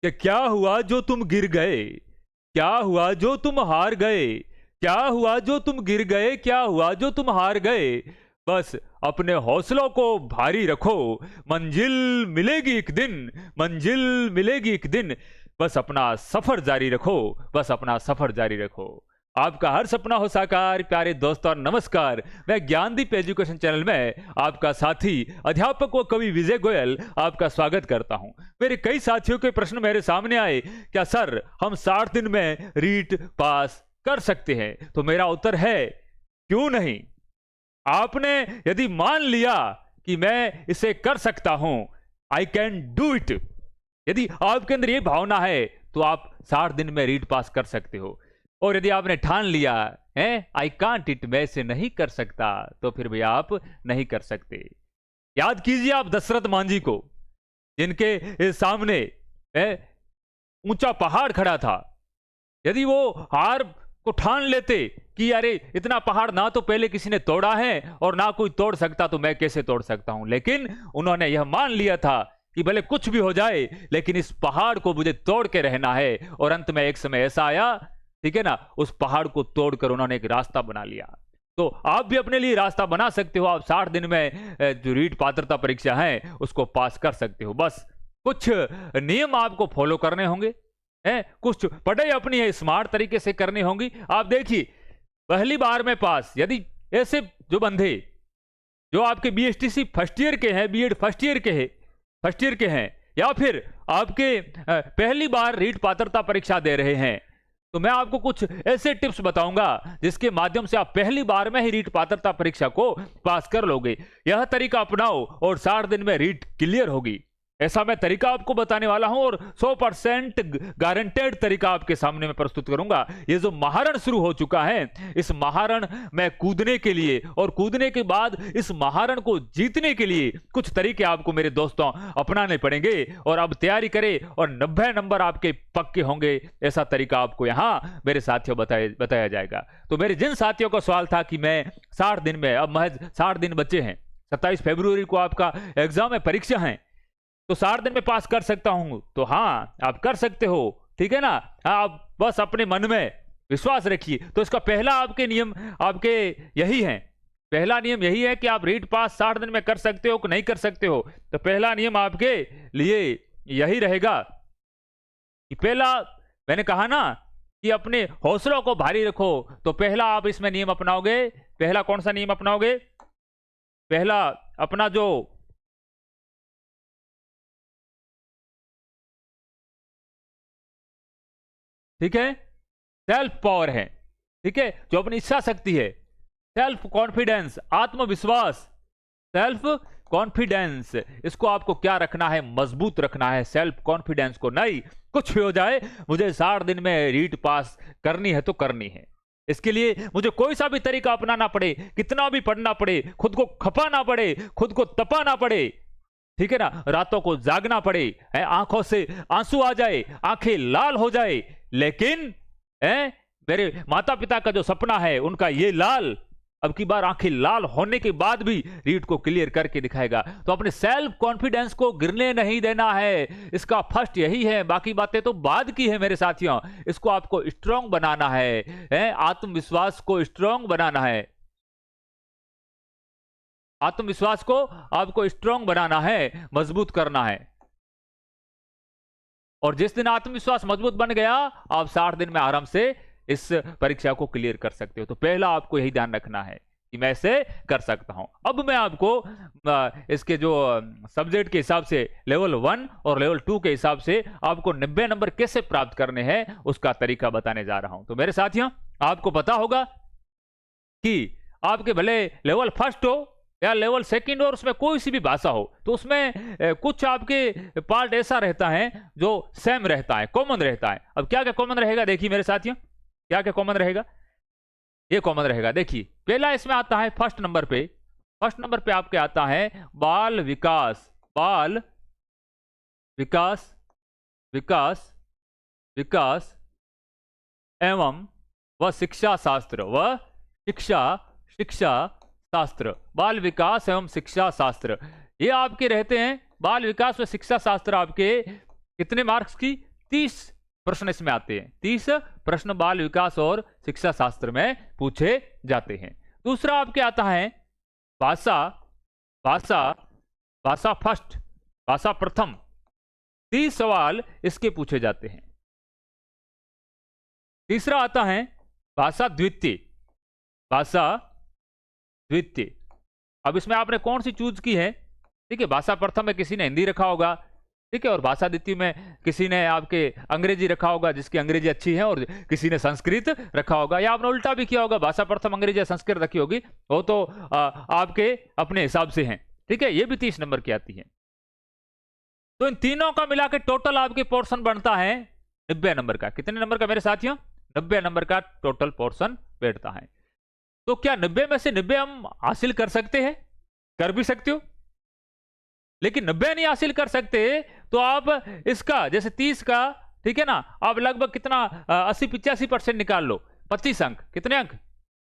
कि क्या हुआ जो तुम गिर गए, क्या हुआ जो तुम हार गए, क्या हुआ जो तुम गिर गए, क्या हुआ जो तुम हार गए। बस अपने हौसलों को भारी रखो, मंजिल मिलेगी एक दिन, मंजिल मिलेगी एक दिन। बस अपना सफर जारी रखो, बस अपना सफर जारी रखो। आपका हर सपना हो साकार। प्यारे दोस्तों नमस्कार, मैं ज्ञानदीप एजुकेशन चैनल में आपका साथी अध्यापक व कवि विजय गोयल आपका स्वागत करता हूं। मेरे कई साथियों के प्रश्न मेरे सामने आए, क्या सर हम 60 दिन में रीट पास कर सकते हैं? तो मेरा उत्तर है क्यों नहीं। आपने यदि मान लिया कि मैं इसे कर सकता हूं, आई कैन डू इट, यदि आपके अंदर यह भावना है तो आप 60 दिन में रीट पास कर सकते हो। और यदि आपने ठान लिया है आई कांट इट, मैं इसे नहीं कर सकता, तो फिर भी आप नहीं कर सकते। याद कीजिए आप दशरथ मांझी को, जिनके सामने ऊंचा पहाड़ खड़ा था। यदि वो हार को ठान लेते कि अरे इतना पहाड़ ना तो पहले किसी ने तोड़ा है और ना कोई तोड़ सकता, तो मैं कैसे तोड़ सकता हूं। लेकिन उन्होंने यह मान लिया था कि भले कुछ भी हो जाए लेकिन इस पहाड़ को मुझे तोड़ के रहना है। और अंत में एक समय ऐसा आया, ठीक है ना, उस पहाड़ को तोड़कर उन्होंने एक रास्ता बना लिया। तो आप भी अपने लिए रास्ता बना सकते हो। आप 60 दिन में जो रीट पात्रता परीक्षा है उसको पास कर सकते हो। बस कुछ नियम आपको फॉलो करने होंगे, कुछ पढ़ाई अपनी स्मार्ट तरीके से करनी होंगी। आप देखिए, पहली बार में पास यदि ऐसे जो बंधे जो आपके बीएसटीसी फर्स्ट ईयर के हैं, बीएड फर्स्ट ईयर के हैं, या फिर आपके पहली बार रीट पात्रता परीक्षा दे रहे हैं, तो मैं आपको कुछ ऐसे टिप्स बताऊंगा जिसके माध्यम से आप पहली बार में ही रीट पात्रता परीक्षा को पास कर लोगे। यह तरीका अपनाओ और 60 दिन में रीट क्लियर होगी। ऐसा मैं तरीका आपको बताने वाला हूं और 100% गारंटेड तरीका आपके सामने मैं प्रस्तुत करूंगा। ये जो महारण शुरू हो चुका है, इस महारण में कूदने के लिए और कूदने के बाद इस महारण को जीतने के लिए कुछ तरीके आपको मेरे दोस्तों अपनाने पड़ेंगे। और अब तैयारी करें और 90 नंबर आपके पक्के होंगे। ऐसा तरीका आपको यहां मेरे साथियों बताया जाएगा। तो मेरे जिन साथियों का सवाल था कि मैं 60 दिन में, अब महज 60 दिन बचे हैं, 27 फरवरी को आपका एग्जाम है, परीक्षा है, तो 60 दिन में पास कर सकता हूं, तो हाँ आप कर सकते हो, ठीक है ना। आप बस अपने मन में विश्वास रखिए। तो इसका पहला आपके नियम आपके यही है, पहला नियम यही है कि आप रीट पास 60 दिन में कर सकते हो कि नहीं कर सकते हो। तो पहला नियम आपके लिए यही रहेगा कि पहला, मैंने कहा ना कि अपने हौसलों को भारी रखो, तो पहला आप इसमें नियम अपनाओगे। पहला कौन सा नियम अपनाओगे? पहला अपना जो ठीक है सेल्फ पावर है, ठीक है, जो अपनी इच्छा शक्ति है, सेल्फ कॉन्फिडेंस, आत्मविश्वास, सेल्फ कॉन्फिडेंस, इसको आपको क्या रखना है? मजबूत रखना है सेल्फ कॉन्फिडेंस को। नहीं, कुछ भी हो जाए मुझे 60 दिन में रीट पास करनी है तो करनी है। इसके लिए मुझे कोई सा भी तरीका अपनाना पड़े, कितना भी पढ़ना पड़े, खुद को खपाना पड़े, खुद को तपाना पड़े, ठीक है ना, रातों को जागना पड़े, आंखों से आंसू आ जाए, आंखें लाल हो जाए, लेकिन मेरे माता पिता का जो सपना है उनका ये लाल अब की बार आंखें लाल होने के बाद भी रीट को क्लियर करके दिखाएगा। तो अपने सेल्फ कॉन्फिडेंस को गिरने नहीं देना है, इसका फर्स्ट यही है। बाकी बातें तो बाद की है मेरे साथियों। इसको आपको स्ट्रांग बनाना है, आत्मविश्वास को स्ट्रांग बनाना है, आत्मविश्वास को आपको स्ट्रांग बनाना है, मजबूत करना है। और जिस दिन आत्मविश्वास मजबूत बन गया, आप 60 दिन में आराम से इस परीक्षा को क्लियर कर सकते हो। तो पहला आपको यही ध्यान रखना है कि मैं इसे कर सकता हूं। अब मैं आपको इसके जो सब्जेक्ट के हिसाब से लेवल 1 और लेवल 2 के हिसाब से आपको 90 नंबर कैसे प्राप्त करने हैं उसका तरीका बताने जा रहा हूं। तो मेरे साथियों, आपको पता होगा कि आपके भले लेवल फर्स्ट हो या लेवल सेकंड और उसमें कोई सी भी भाषा हो, तो उसमें कुछ आपके पार्ट ऐसा रहता है जो सेम रहता है, कॉमन रहता है। अब क्या क्या कॉमन रहेगा, देखिए मेरे साथियों, क्या क्या कॉमन रहेगा। ये कॉमन रहेगा, देखिए पहला इसमें आता है फर्स्ट नंबर पे आपके आता है बाल विकास, बाल विकास, विकास, विकास एवं व शिक्षा शास्त्र, व शिक्षा शास्त्र, बाल विकास एवं शिक्षा शास्त्र। ये आपके रहते हैं बाल विकास व शिक्षा शास्त्र। आपके कितने मार्क्स की? 30 प्रश्न इसमें आते हैं। 30 प्रश्न बाल विकास और शिक्षा शास्त्र में पूछे जाते हैं। दूसरा आपके आता है भाषा, भाषा, भाषा फर्स्ट, भाषा प्रथम। 30 सवाल इसके पूछे जाते हैं। तीसरा आता है भाषा द्वितीय, भाषा द्वितीय। अब इसमें आपने कौन सी चूज की है? ठीक है, भाषा प्रथम में किसी ने हिंदी रखा होगा, ठीक है, और भाषा द्वितीय में किसी ने आपके अंग्रेजी रखा होगा जिसकी अंग्रेजी अच्छी है, और किसी ने संस्कृत रखा होगा, या आपने उल्टा भी किया होगा, भाषा प्रथम अंग्रेजी या संस्कृत रखी होगी, वो तो आपके अपने हिसाब से हैं। ठीक है, ये भी 30 नंबर की आती है। तो इन तीनों का मिला के टोटल आपके पोर्शन बनता है 90 नंबर का। कितने नंबर का मेरे साथियों? 90 नंबर का टोटल पोर्शन बैठता है। तो क्या 90 में से 90 हम हासिल कर सकते हैं? कर भी सकते हो, लेकिन 90 नहीं हासिल कर सकते तो आप इसका जैसे 30 का, ठीक है ना, आप लगभग कितना 80-85% निकाल लो। 25 अंक, कितने अंक?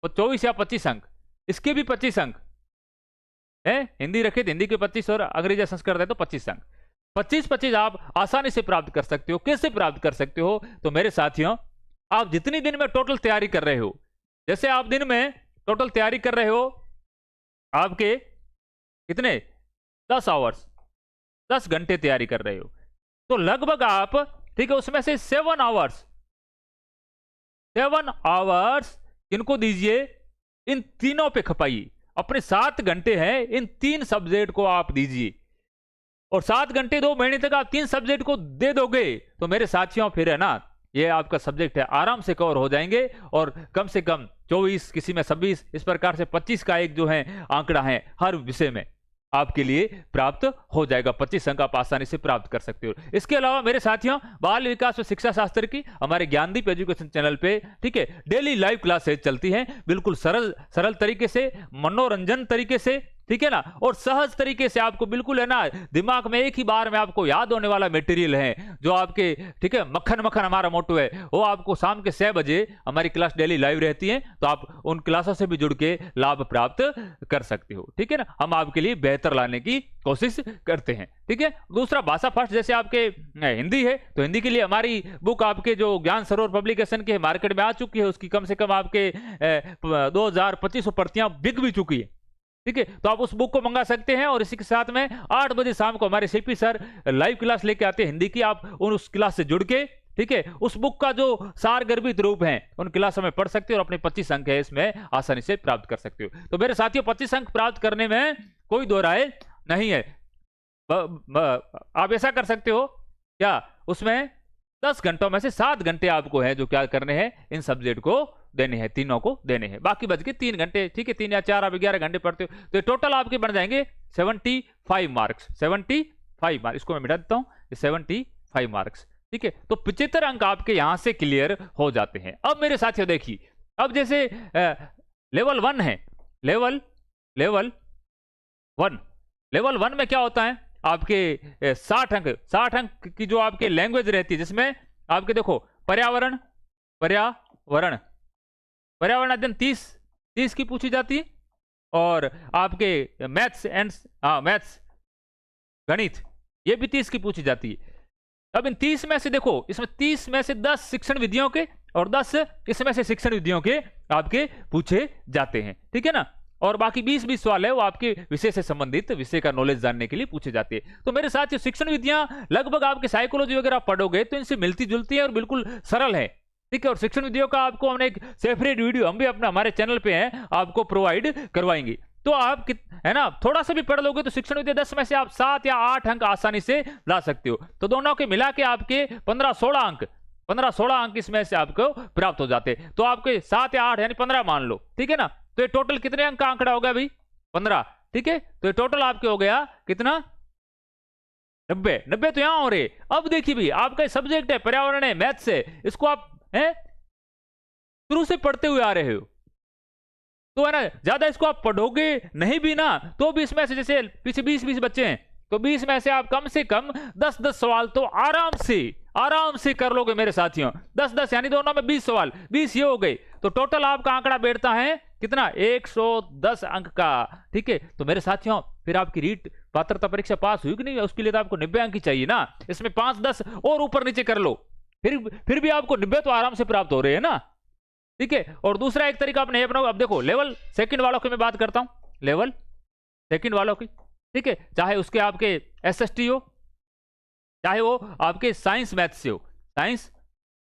24 या 25 अंक। इसके भी 25 अंक है, हिंदी रखे तो हिंदी के 25 और अंग्रेजी संस्कृत है तो 25 अंक। 25-25 आप आसानी से प्राप्त कर सकते हो। कैसे प्राप्त कर सकते हो? तो मेरे साथियों, आप जितनी दिन में टोटल तैयारी कर रहे हो, जैसे आप दिन में टोटल तैयारी कर रहे हो, आपके कितने 10 आवर्स, 10 घंटे तैयारी कर रहे हो, तो लगभग आप, ठीक है, उसमें से 7 आवर्स इनको दीजिए, इन तीनों पे खपाइए। अपने 7 घंटे हैं, इन 3 सब्जेक्ट को आप दीजिए, और 7 घंटे 2 महीने तक आप 3 सब्जेक्ट को दे दोगे तो मेरे साथियों फिर है ना, ये आपका सब्जेक्ट है आराम से कवर हो जाएंगे, और कम से कम 24, किसी में 26, इस प्रकार से 25 का एक जो है आंकड़ा है हर विषय में आपके लिए प्राप्त हो जाएगा। 25 अंक आप आसानी से प्राप्त कर सकते हो। इसके अलावा मेरे साथियों, बाल विकास और शिक्षा शास्त्र की हमारे ज्ञानदीप एजुकेशन चैनल पे, ठीक है, डेली लाइव क्लासेज चलती हैं, बिल्कुल सरल तरीके से, मनोरंजन तरीके से, ठीक है ना, और सहज तरीके से आपको बिल्कुल है ना दिमाग में एक ही बार में आपको याद होने वाला मटेरियल है जो आपके, ठीक है, मक्खन मक्खन हमारा मोटो है, वो आपको शाम के 6 बजे हमारी क्लास डेली लाइव रहती है, तो आप उन क्लासों से भी जुड़ के लाभ प्राप्त कर सकते हो। ठीक है ना, हम आपके लिए बेहतर लाने की कोशिश करते हैं। ठीक है, दूसरा भाषा फर्स्ट, जैसे आपके हिंदी है तो हिंदी के लिए हमारी बुक आपके जो ज्ञान सरोवर पब्लिकेशन के मार्केट में आ चुकी है, उसकी कम से कम आपके 2500 प्रतियां बिक भी चुकी है। ठीक है, तो आप उस बुक को मंगा सकते हैं, और इसी के साथ में 8 बजे शाम को हमारे शिल्पी सर लाइव क्लास लेके आते हैं हिंदी की, आप उस क्लास से जुड़ के, ठीक है, उस बुक का जो सार गर्भित रूप है उन क्लासों में पढ़ सकते हो, और अपने 25 अंक है इसमें आसानी से प्राप्त कर सकते हो। तो मेरे साथियों, 25 अंक प्राप्त करने में कोई दो राय नहीं है। आप ऐसा कर सकते हो क्या, उसमें 10 घंटों में से 7 घंटे आपको है जो क्या करने हैं, इन सब्जेक्ट को देने हैं, तीनों को देने हैं, बाकी बच के 3 घंटे, ठीक है, 3 या 4 आप 11 घंटे पढ़ते हो, तो टोटल आपके बन जाएंगे 75 मार्क्स। 75 मार्क्स, इसको मैं मिटा देता हूं, 75 मार्क्स। ठीक है, तो 75 अंक आपके यहां से क्लियर हो जाते हैं। अब मेरे साथियों देखिए, अब जैसे लेवल 1 है, लेवल 1 में क्या होता है, आपके 60 अंक की जो आपके लैंग्वेज रहती है, जिसमें आपके देखो पर्यावरण अध्ययन 30 की पूछी जाती है, और आपके मैथ्स गणित ये भी 30 की पूछी जाती है। अब इन 30 में से देखो, इसमें 30 में से 10 शिक्षण विधियों के और 10 इसमें से शिक्षण विधियों के आपके पूछे जाते हैं। ठीक है ना, और बाकी 20 सवाल है वो आपके विषय से संबंधित, विषय का नॉलेज जानने के लिए पूछे जाते हैं। तो मेरे साथ शिक्षण विधियां लगभग आपके साइकोलॉजी वगैरह पढ़ोगे तो इनसे मिलती जुलती है और बिल्कुल सरल है। ठीक है, और शिक्षण विधियों का आपको हमने एक सेपरेट वीडियो हम भी अपने हमारे चैनल पे है, आपको प्रोवाइड करवाएंगे। तो आप है ना, थोड़ा सा भी पढ़ लोगे तो शिक्षण विधि 10 में से आप 7 या 8 अंक आसानी से ला सकते हो। तो दोनों के मिला के आपके 15-16 अंक इसमें से आपको प्राप्त हो जाते हैं। तो आपके 7 या 8 यानी 15 मान लो। ठीक है ना, तो ये टोटल कितने अंक का आंकड़ा हो गया भाई? 15। ठीक है, तो ये टोटल आपके हो गया कितना? 90 तो यहां हो रहे। अब देखिए भाई, आपका सब्जेक्ट है पर्यावरण है, मैथ्स है, इसको आप शुरू से पढ़ते हुए आ रहे हो, तो है ना, ज्यादा इसको आप पढ़ोगे नहीं भी ना, तो भी इसमें से जैसे पीछे 20 बच्चे हैं, तो 20 में से आप कम से कम 10 सवाल तो आराम से कर लोगे मेरे साथियों। 10 यानी दोनों में 20 सवाल, 20 ये हो गए, तो टोटल आपका आंकड़ा बैठता है कितना 110 अंक का। ठीक है, तो मेरे साथियों फिर आपकी रीट पात्रता परीक्षा पास हुई कि नहीं, उसके लिए तो आपको 90 अंक ही चाहिए ना। इसमें 5-10 और ऊपर नीचे कर लो, फिर भी आपको 90 तो आराम से प्राप्त हो रहे हैं ना। ठीक है, और दूसरा एक तरीका आपने अपना, अब देखो लेवल सेकंड वालों की मैं बात करता हूं, लेवल सेकंड वालों की। ठीक है, चाहे उसके आपके एसएसटी हो, चाहे वो आपके साइंस मैथ से हो, साइंस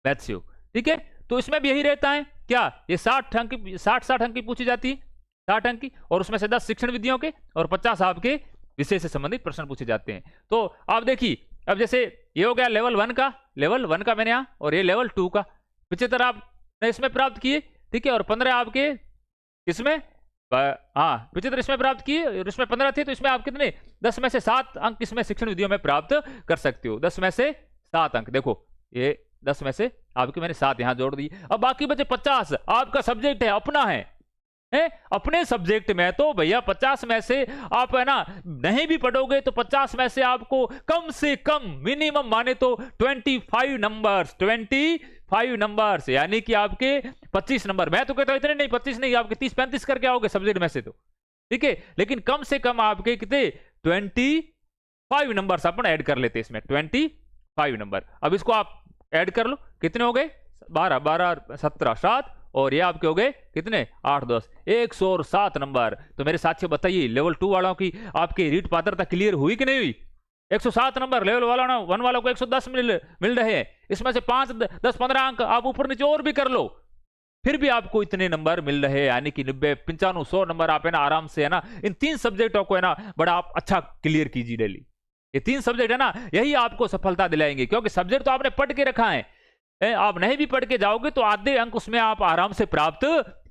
मैथ से हो। ठीक है, तो इसमें भी यही रहता है क्या, ये 60 अंक की 60 अंक की पूछी जाती है, 60 अंक की, और उसमें से 10 शिक्षण विधियों के और 50 आपके विषय से संबंधित प्रश्न पूछे जाते हैं। तो आप देखिए, अब जैसे ये हो गया लेवल 1 का मैंने यहाँ, और ये लेवल 2 का 75 आपने इसमें प्राप्त किए। ठीक है, और 15 आपके इसमें, हाँ 75 इसमें प्राप्त किए, और इसमें 15 थे, तो इसमें आप कितने 10 में से 7 अंक इसमें शिक्षण विधियों में प्राप्त कर सकते हो। 10 में से 7 अंक, देखो ये 10 में से आपके मैंने 7 यहां जोड़ दी। अब बाकी बचे 50, आपका सब्जेक्ट है अपना है, अपने सब्जेक्ट में तो भैया 50 में से आप है ना नहीं भी पढ़ोगे तो 50 में से आपको कम से कम मिनिमम माने तो 25 नंबर्स यानी कि आपके 25 नंबर। मैं तो कहता हूं इतने नहीं, 25 नहीं, आपके 30-35 करके आओगे सब्जेक्ट में से तो। ठीक है, लेकिन कम से कम आपके कितने 25 नंबर्स अपन ऐड कर लेते इसमें, 25 नंबर। अब इसको आप ऐड कर लो, कितने हो गए 12 17 7, और ये आपके हो गए कितने 8 10 107 नंबर। तो मेरे साथियों बताइए लेवल 2 वालों की आपकी रीट पात्रता क्लियर हुई कि नहीं हुई? 107 नंबर लेवल वाला ना 1 वालों को 110 मिल रहे हैं, इसमें से 5 10 15 अंक आप ऊपर नीचे और भी कर लो, फिर भी आपको इतने नंबर मिल रहे हैं, यानी कि 90 95 100 नंबर आप है ना आराम से है ना इन 3 सब्जेक्टों को है ना बड़ा आप अच्छा क्लियर कीजिए डेली। ये 3 सब्जेक्ट है ना यही आपको सफलता दिलाएंगे, क्योंकि सब्जेक्ट तो आपने पढ़ के रखा है, आप नहीं भी पढ़ के जाओगे तो आधे अंक उसमें आप आराम से प्राप्त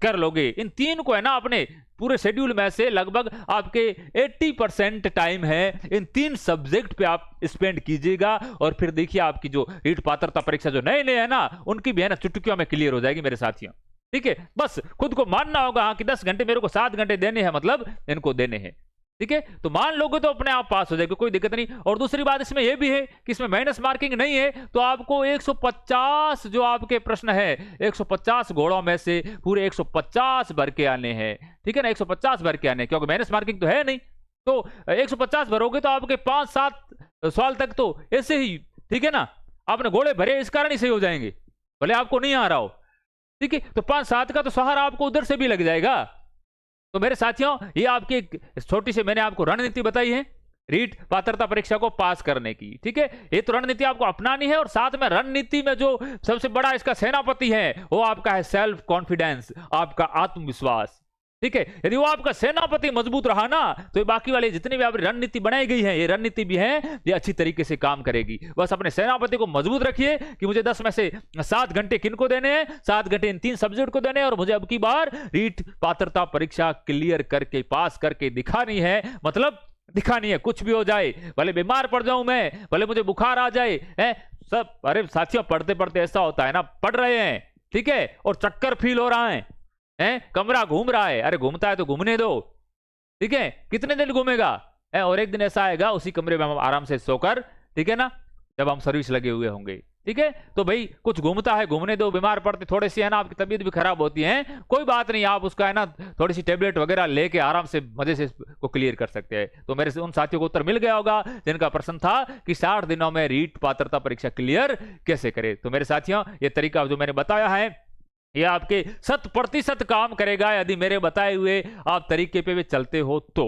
कर लोगे। इन 3 को है ना अपने पूरे शेड्यूल में से लगभग आपके 80% टाइम है इन 3 सब्जेक्ट पे आप स्पेंड कीजिएगा, और फिर देखिए आपकी जो रीट पात्रता परीक्षा जो नए है ना उनकी भी है ना चुटकियों में क्लियर हो जाएगी मेरे साथियों। ठीक है, बस खुद को मानना होगा कि 10 घंटे मेरे को 7 घंटे देने हैं, मतलब इनको देने हैं। ठीक है, तो मान लोगे तो अपने आप पास हो जाएगा, कोई दिक्कत नहीं। और दूसरी बात इसमें यह भी है कि इसमें माइनस मार्किंग नहीं है, तो आपको 150 जो आपके प्रश्न है 150 घोड़ों में से पूरे 150 भर के आने हैं। ठीक है ना, 150 भर के आने, क्योंकि माइनस मार्किंग तो है नहीं, तो 150 भरोगे तो आपके 5-7 सवाल तक तो ऐसे ही, ठीक है ना, आपने घोड़े भरे इस कारण ही सही हो जाएंगे, भले आपको नहीं आ रहा हो। ठीक है, तो 5-7 का तो सहारा आपको उधर से भी लग जाएगा। तो मेरे साथियों ये आपकी एक छोटी सी मैंने आपको रणनीति बताई है रीट पात्रता परीक्षा को पास करने की। ठीक है, ये तो रणनीति आपको अपनानी है, और साथ में रणनीति में जो सबसे बड़ा इसका सेनापति है वो आपका है सेल्फ कॉन्फिडेंस, आपका आत्मविश्वास। ठीक है, यदि वो आपका सेनापति मजबूत रहा ना तो ये बाकी वाले जितनी भी आपकी रणनीति बनाई गई है ये रणनीति भी है ये अच्छी तरीके से काम करेगी। बस अपने सेनापति को मजबूत रखिए कि मुझे 10 में से 7 घंटे किनको देने हैं, 7 घंटे इन 3 सब्जेक्ट को देने हैं, और मुझे अब की बार रीट पात्रता परीक्षा क्लियर करके पास करके दिखानी है। मतलब दिखानी है, कुछ भी हो जाए, भले बीमार पड़ जाऊं मैं, भले मुझे बुखार आ जाए सब। अरे साथियों पढ़ते पढ़ते ऐसा होता है ना, पढ़ रहे हैं ठीक है और चक्कर फील हो रहा है, कमरा घूम रहा है, अरे घूमता है तो घूमने दो। ठीक है, कितने दिन घूमेगा, और एक दिन ऐसा आएगा उसी कमरे में हम आराम से सोकर, ठीक है ना, जब हम सर्विस लगे हुए होंगे। ठीक है, तो भाई कुछ घूमता है घूमने दो, बीमार पड़ते थोड़ी सी है ना आपकी तबीयत भी खराब होती है, कोई बात नहीं, आप उसका है ना थोड़ी सी टेबलेट वगैरह लेके आराम से मजे से को क्लियर कर सकते हैं। तो मेरे से उन साथियों को उत्तर मिल गया होगा जिनका प्रश्न था कि 60 दिनों में रीट पात्रता परीक्षा क्लियर कैसे करे। तो मेरे साथियों ये तरीका जो मैंने बताया है ये आपके 100% काम करेगा यदि मेरे बताए हुए आप तरीके पे भी चलते हो तो।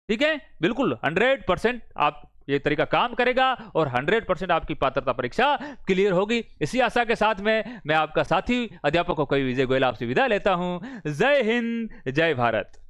ठीक है, बिल्कुल 100% आप ये तरीका काम करेगा और 100% आपकी पात्रता परीक्षा क्लियर होगी। इसी आशा के साथ में मैं आपका साथी अध्यापक कवि विजय गोयल आपसे विदा लेता हूं। जय हिंद, जय भारत।